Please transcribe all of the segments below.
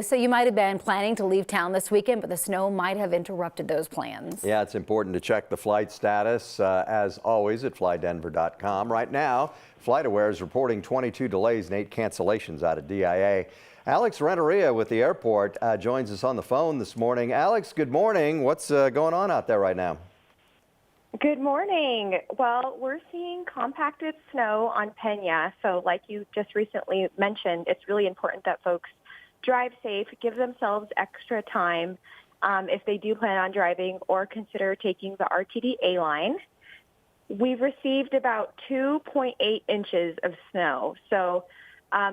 So you might have been planning to leave town this weekend, but the snow might have interrupted those plans. Yeah, it's important to check the flight status, as always, at flydenver.com. Right now, FlightAware is reporting 22 delays and 8 cancellations out of DIA. Alex Renteria with the airport joins us on the phone this morning. Alex, good morning. What's going on out there right now? Good morning. Well, we're seeing compacted snow on Peña. So like you just recently mentioned, it's really important that folks drive safe, give themselves extra time if they do plan on driving or consider taking the RTDA line. We've received about 2.8 inches of snow. So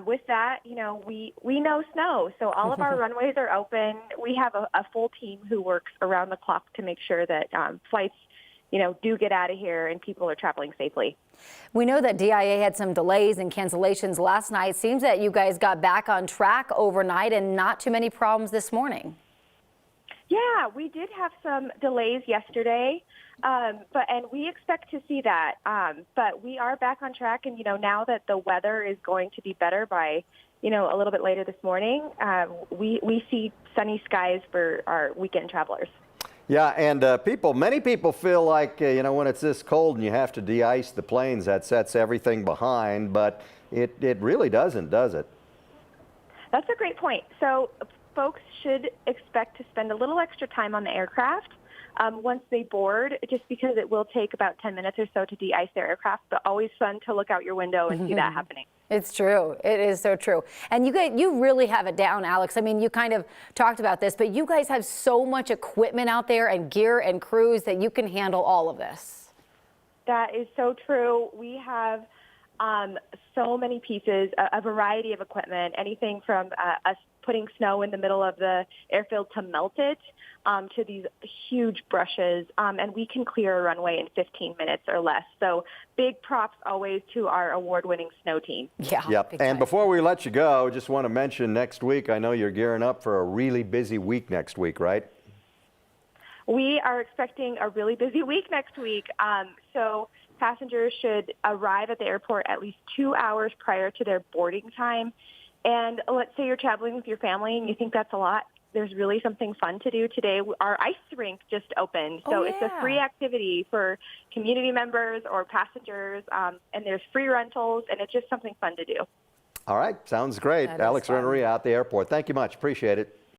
with that, you know, we know snow. So all of our runways are open. We have a full team who works around the clock to make sure that flights, you know, do get out of here and people are traveling safely. We know that DIA had some delays and cancellations last night. Seems that you guys got back on track overnight and not too many problems this morning. Yeah, we did have some delays yesterday, and we expect to see that. But we are back on track, and you know, now that the weather is going to be better by, you know, a little bit later this morning, we see sunny skies for our weekend travelers. Yeah, and many people feel like, you know, when it's this cold and you have to de-ice the planes, that sets everything behind, but it really doesn't, does it? That's a great point. So folks should expect to spend a little extra time on the aircraft once they board, just because it will take about 10 minutes or so to de-ice their aircraft, but always fun to look out your window and see that happening. It's true. It is so true. And you really have it down, Alex. I mean, you kind of talked about this, but you guys have so much equipment out there and gear and crews that you can handle all of this. That is so true. We have so many pieces, a variety of equipment, anything from us putting snow in the middle of the airfield to melt it, to these huge brushes, and we can clear a runway in 15 minutes or less. So big props always to our award-winning snow team. Yeah. Yep. And before we let you go, just want to mention next week, I know you're gearing up for a really busy week next week, right? We are expecting a really busy week next week. So passengers should arrive at the airport at least 2 hours prior to their boarding time. And let's say you're traveling with your family and you think that's a lot. There's really something fun to do today. Our ice rink just opened. So it's a free activity for community members or passengers. And there's free rentals, and it's just something fun to do. All right. Sounds great. Alex Renteria at the airport. Thank you much. Appreciate it.